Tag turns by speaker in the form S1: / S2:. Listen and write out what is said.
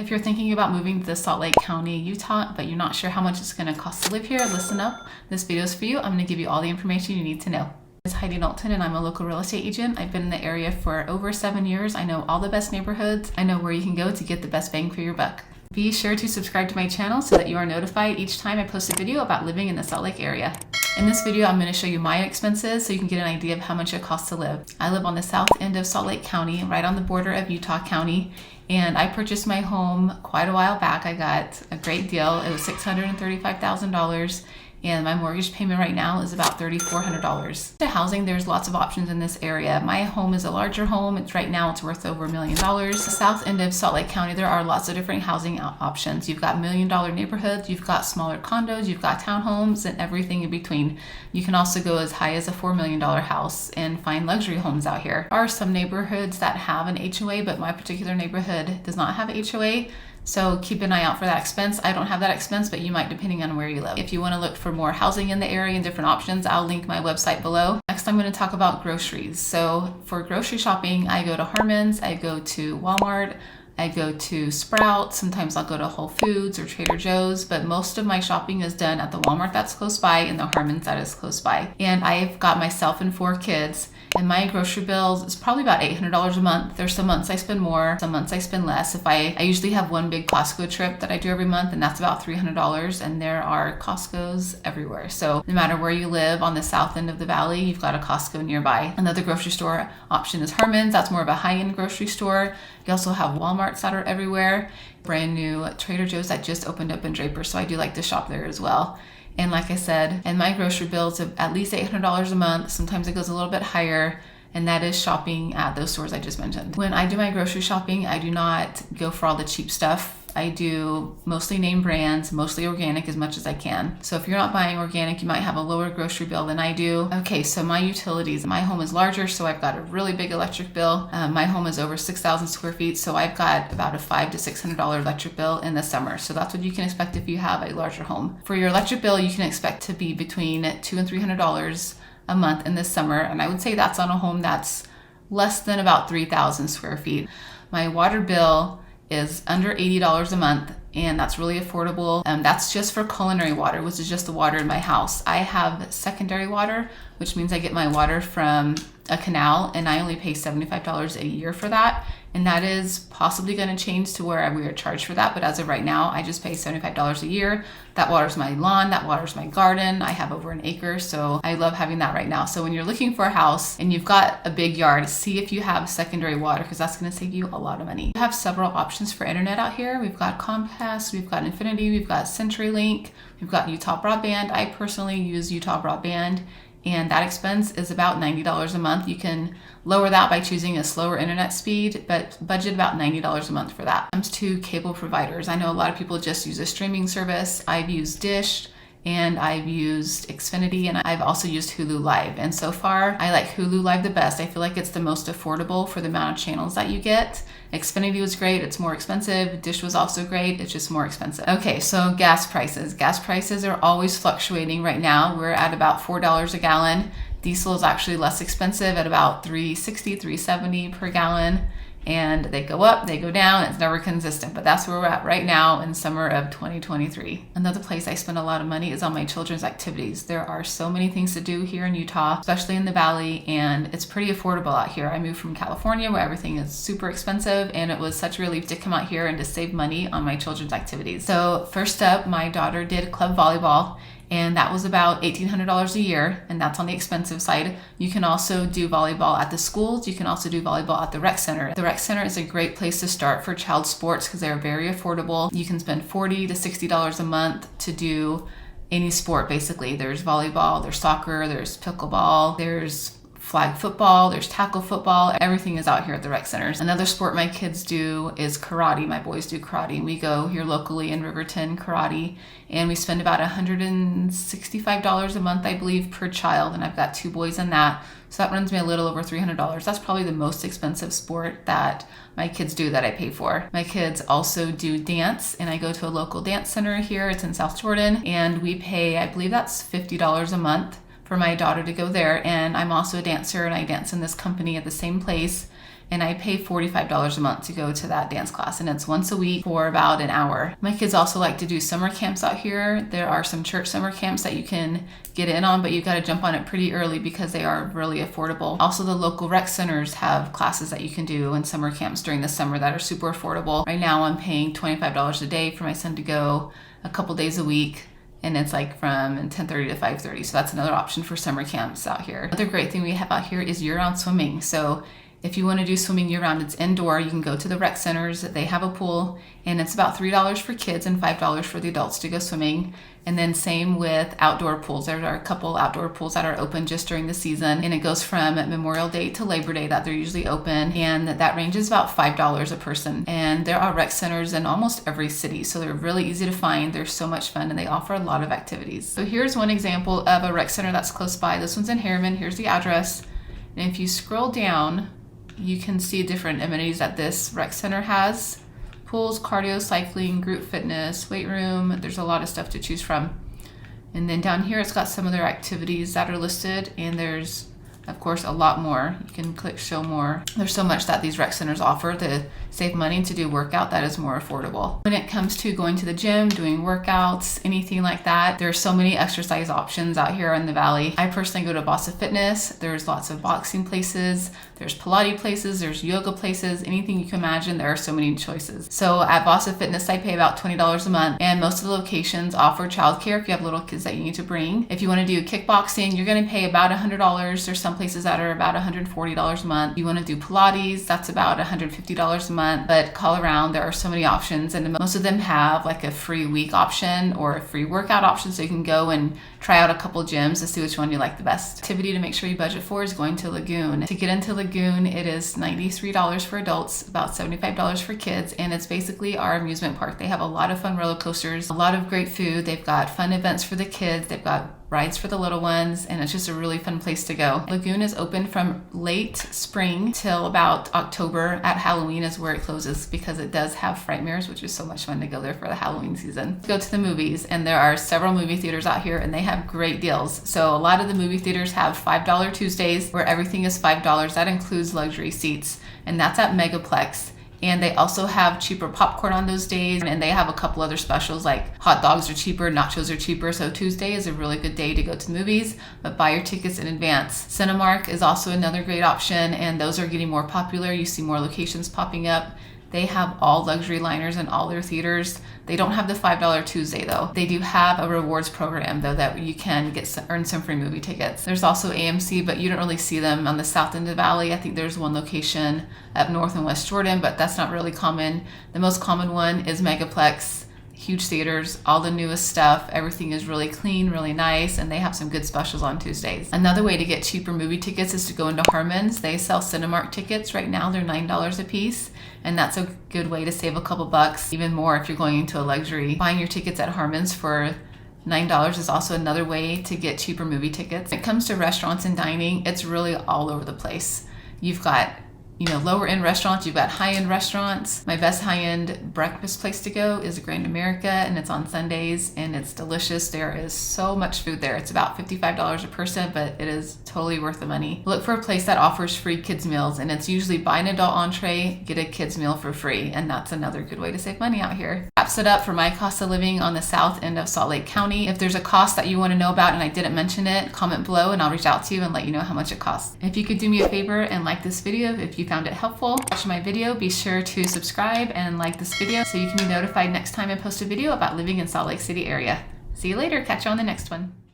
S1: If you're thinking about moving to Salt Lake County, Utah, but you're not sure how much it's going to cost to live here, listen up. This video is for you. I'm going to give you all the information you need to know. It's Heidi Knowlton and I'm a local real estate agent. I've been in the area for over 7 years. I know all the best neighborhoods. I know where you can go to get the best bang for your buck. Be sure to subscribe to my channel so that you are notified each time I post a video about living in the Salt Lake area. In this video, I'm going to show you my expenses so you can get an idea of how much it costs to live. I live on the south end of Salt Lake County, right on the border of Utah County, and I purchased my home quite a while back. I got a great deal. It was $635,000. And my mortgage payment right now is about $3,400. The housing, there's lots of options in this area. My home is a larger home. Right now it's worth over $1 million. The south end of Salt Lake County, there are lots of different housing options. You've got $1 million neighborhoods, you've got smaller condos, you've got townhomes, and everything in between. You can also go as high as a $4 million house and find luxury homes out here. There are some neighborhoods that have an HOA, but my particular neighborhood does not have an HOA. So keep an eye out for that expense. I don't have that expense, but you might depending on where you live. If you want to look for more housing in the area and different options, I'll link my website below. Next, I'm going to talk about groceries. So for grocery shopping, I go to Harmon's, I go to Walmart, I go to Sprouts, sometimes I'll go to Whole Foods or Trader Joe's, but most of my shopping is done at the Walmart that's close by and the Harmon's that is close by. And I've got myself and 4 kids. And my grocery bills is probably about $800 a month. There's some months I spend more, some months I spend less. I usually have one big Costco trip that I do every month, and that's about $300. And there are Costco's everywhere. So no matter where you live on the south end of the valley, you've got a Costco nearby. Another grocery store option is Harmon's. That's more of a high-end grocery store. You also have Walmarts that are everywhere. Brand new Trader Joe's that just opened up in Draper. So I do like to shop there as well. And like I said, and my grocery bills of at least $800 a month. Sometimes it goes a little bit higher, and that is shopping at those stores I just mentioned. When I do my grocery shopping, I do not go for all the cheap stuff. I do mostly name brands, mostly organic as much as I can. So if you're not buying organic, you might have a lower grocery bill than I do. Okay, so my utilities. My home is larger, so I've got a really big electric bill. My home is over 6,000 square feet, so I've got about a $500 to $600 electric bill in the summer. So that's what you can expect if you have a larger home. For your electric bill, you can expect to be between $200 and $300 a month in the summer, and I would say that's on a home that's less than about 3,000 square feet. My water bill is under $80 a month, and that's really affordable. That's just for culinary water, which is just the water in my house. I have secondary water, which means I get my water from a canal, and I only pay $75 a year for that. And that is possibly going to change to where we are charged for that. But as of right now, I just pay $75 a year. That waters my lawn, that waters my garden. I have over an acre, so I love having that right now. So when you're looking for a house and you've got a big yard, see if you have secondary water, because that's going to save you a lot of money. We have several options for internet out here. We've got Comcast, we've got Infinity, we've got CenturyLink, we've got Utah Broadband. I personally use Utah Broadband, and that expense is about $90 a month. You can lower that by choosing a slower internet speed, but budget about $90 a month for that. When it comes to cable providers, I know a lot of people just use a streaming service. I've used Dish, and I've used Xfinity, and I've also used Hulu Live. And so far, I like Hulu Live the best. I feel like it's the most affordable for the amount of channels that you get. Xfinity was great, it's more expensive. Dish was also great, it's just more expensive. Okay, so gas prices. Gas prices are always fluctuating right now. We're at about $4 a gallon. Diesel is actually less expensive at about $3.60, $3.70 per gallon. And they go up, they go down, it's never consistent, but that's where we're at right now in summer of 2023. Another place I spend a lot of money is on my children's activities. There are so many things to do here in Utah, especially in the valley, and it's pretty affordable out here. I moved from California where everything is super expensive, and it was such a relief to come out here and to save money on my children's activities. So first up, my daughter did club volleyball, and that was about $1,800 a year, and that's on the expensive side. You can also do volleyball at the schools. You can also do volleyball at the rec center. The rec center is a great place to start for child sports because they're very affordable. You can spend $40 to $60 a month to do any sport, basically. There's volleyball, there's soccer, there's pickleball, there's flag football, there's tackle football. Everything is out here at the rec centers. Another sport my kids do is karate. My boys do karate. We go here locally in Riverton Karate, and we spend about $165 a month, I believe, per child, and I've got 2 boys in that. So that runs me a little over $300. That's probably the most expensive sport that my kids do that I pay for. My kids also do dance, and I go to a local dance center here. It's in South Jordan, and we pay, I believe that's $50 a month for my daughter to go there. And I'm also a dancer, and I dance in this company at the same place. and I pay $45 a month to go to that dance class, and it's once a week for about an hour. My kids also like to do summer camps out here. There are some church summer camps that you can get in on, but you've got to jump on it pretty early because they are really affordable. Also, the local rec centers have classes that you can do in summer camps during the summer that are super affordable. Right now I'm paying $25 a day for my son to go a couple days a week, and it's like from 10:30 to 5:30. So that's another option for summer camps out here. Another great thing we have out here is year-round swimming. So if you want to do swimming year-round, it's indoor. You can go to the rec centers. They have a pool, and it's about $3 for kids and $5 for the adults to go swimming. And then same with outdoor pools. There are a couple outdoor pools that are open just during the season, and it goes from Memorial Day to Labor Day that they're usually open, and that ranges about $5 a person. And there are rec centers in almost every city, so they're really easy to find. They're so much fun, and they offer a lot of activities. So here's one example of a rec center that's close by. This one's in Harriman. Here's the address. And if you scroll down, you can see different amenities that this rec center has. Pools, cardio, cycling, group fitness, weight room. There's a lot of stuff to choose from. And then down here, it's got some of their activities that are listed, and there's, of course, a lot more. You can click show more. There's so much that these rec centers offer to save money to do workout that is more affordable. When it comes to going to the gym, doing workouts, anything like that, there's so many exercise options out here in the valley. I personally go to Bossa Fitness. There's lots of boxing places. There's Pilates places, there's yoga places, anything you can imagine. There are so many choices. So at Bossa Fitness, I pay about $20 a month, and most of the locations offer childcare if you have little kids that you need to bring. If you want to do kickboxing, you're going to pay about $100. There's some places that are about $140 a month. If you want to do Pilates, that's about $150 a month. But call around, there are so many options, and most of them have like a free week option or a free workout option, so you can go and try out a couple gyms to see which one you like the best. Activity to make sure you budget for is going to Lagoon. To get into Lagoon, it is $93 for adults, about $75 for kids, and it's basically our amusement park. They have a lot of fun roller coasters, a lot of great food. They've got fun events for the kids. They've got rides for the little ones, and it's just a really fun place to go. Lagoon is open from late spring till about October. At Halloween is where it closes because it does have Frightmares, which is so much fun to go there for the Halloween season. Go to the movies, and there are several movie theaters out here, and they have great deals. So a lot of the movie theaters have $5 Tuesdays where everything is $5. That includes luxury seats, and that's at Megaplex. And they also have cheaper popcorn on those days, and they have a couple other specials like hot dogs are cheaper, nachos are cheaper. So Tuesday is a really good day to go to the movies, but buy your tickets in advance. Cinemark is also another great option, and those are getting more popular. You see more locations popping up. They have all luxury liners in all their theaters. They don't have the $5 Tuesday though. They do have a rewards program though that you can earn some free movie tickets. There's also AMC, but you don't really see them on the south end of the valley. I think there's one location up north in West Jordan, but that's not really common. The most common one is Megaplex. Huge theaters, all the newest stuff. Everything is really clean, really nice, and they have some good specials on Tuesdays. Another way to get cheaper movie tickets is to go into Harmon's. They sell Cinemark tickets. Right now they're $9 a piece, and that's a good way to save a couple bucks, even more if you're going into a luxury. Buying your tickets at Harmon's for $9 is also another way to get cheaper movie tickets. When it comes to restaurants and dining, it's really all over the place. You've got lower end restaurants, you've got high end restaurants. My best high end breakfast place to go is Grand America, and it's on Sundays, and it's delicious. There is so much food there. It's about $55 a person, but it is totally worth the money. Look for a place that offers free kids meals, and it's usually buy an adult entree, get a kids meal for free, and that's another good way to save money out here. Wraps it up for my cost of living on the south end of Salt Lake County. If there's a cost that you want to know about and I didn't mention it, comment below and I'll reach out to you and let you know how much it costs. If you could do me a favor and like this video if you found it helpful. Watch my video, be sure to subscribe and like this video so you can be notified next time I post a video about living in Salt Lake City area. See you later, catch you on the next one.